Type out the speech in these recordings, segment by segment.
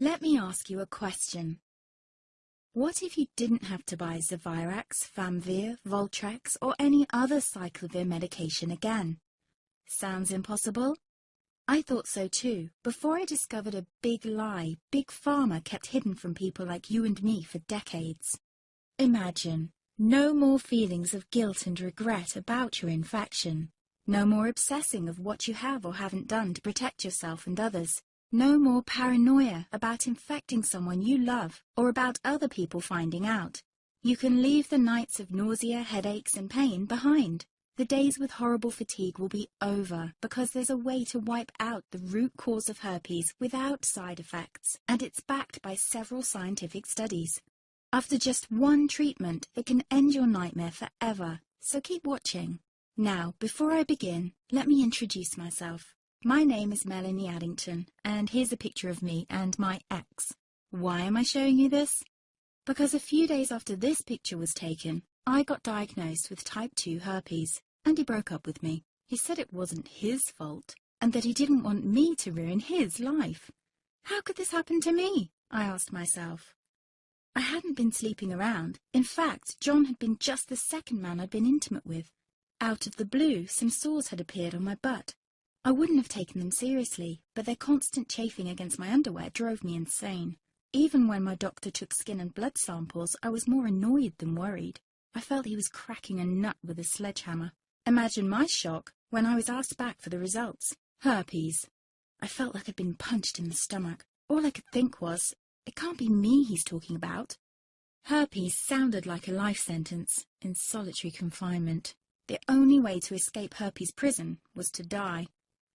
Let me ask you a question. What if you didn't have to buy Zavirax, Famvir, Voltrex, or any other cyclovir medication again? Sounds impossible? I thought so too, before I discovered a big lie Big Pharma kept hidden from people like you and me for decades. Imagine, no more feelings of guilt and regret about your infection. No more obsessing of what you have or haven't done to protect yourself and others. No more paranoia about infecting someone you love or about other people finding out. You can leave the nights of nausea, headaches and pain behind. The days with horrible fatigue will be over because there's a way to wipe out the root cause of herpes without side effects, and it's backed by several scientific studies. After just one treatment, it can end your nightmare forever, so keep watching. Now, before I begin, let me introduce myself. My name is Melanie Addington, and here's a picture of me and my ex. Why am I showing you this? Because a few days after this picture was taken, I got diagnosed with type 2 herpes, and he broke up with me. He said it wasn't his fault, and that he didn't want me to ruin his life. How could this happen to me? I asked myself. I hadn't been sleeping around. In fact, John had been just the second man I'd been intimate with. Out of the blue, some sores had appeared on my butt. I wouldn't have taken them seriously, but their constant chafing against my underwear drove me insane. Even when my doctor took skin and blood samples, I was more annoyed than worried. I felt he was cracking a nut with a sledgehammer. Imagine my shock when I was asked back for the results. Herpes. I felt like I'd been punched in the stomach. All I could think was, it can't be me he's talking about. Herpes sounded like a life sentence in solitary confinement. The only way to escape herpes prison was to die.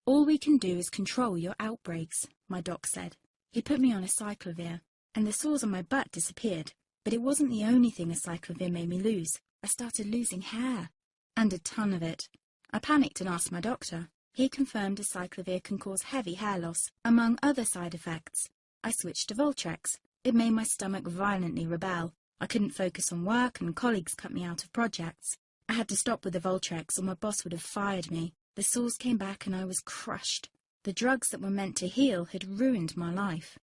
All we can do is control your outbreaks, my doc said. He put me on a cyclovir, and the sores on my butt disappeared. But it wasn't the only thing a cyclovir made me lose. I started losing hair, and a ton of it. I panicked and asked my doctor. He confirmed a cyclovir can cause heavy hair loss, among other side effects. I switched to Voltrex. It made my stomach violently rebel. I couldn't focus on work, and colleagues cut me out of projects. I had to stop with the Voltrex, or my boss would have fired me. The sores came back and I was crushed. The drugs that were meant to heal had ruined my life.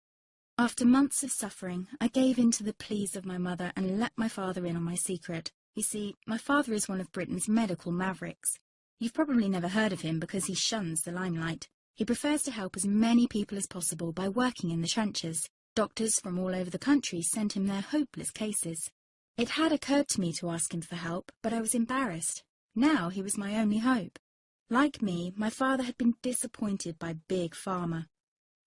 After months of suffering, I gave in to the pleas of my mother and let my father in on my secret. You see, my father is one of Britain's medical mavericks. You've probably never heard of him because he shuns the limelight. He prefers to help as many people as possible by working in the trenches. Doctors from all over the country sent him their hopeless cases. It had occurred to me to ask him for help, but I was embarrassed. Now he was my only hope. Like me, my father had been disappointed by Big Pharma.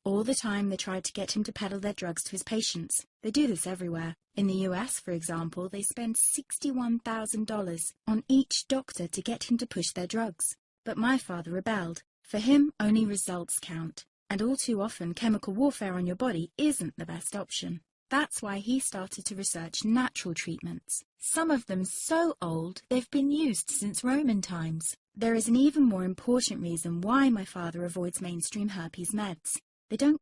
All the time they tried to get him to peddle their drugs to his patients. They do this everywhere. In the US, for example, they spend $61,000 on each doctor to get him to push their drugs. But my father rebelled. For him, only results count. And all too often, chemical warfare on your body isn't the best option. That's why he started to research natural treatments. Some of them so old, they've been used since Roman times. There is an even more important reason why my father avoids mainstream herpes meds. They don't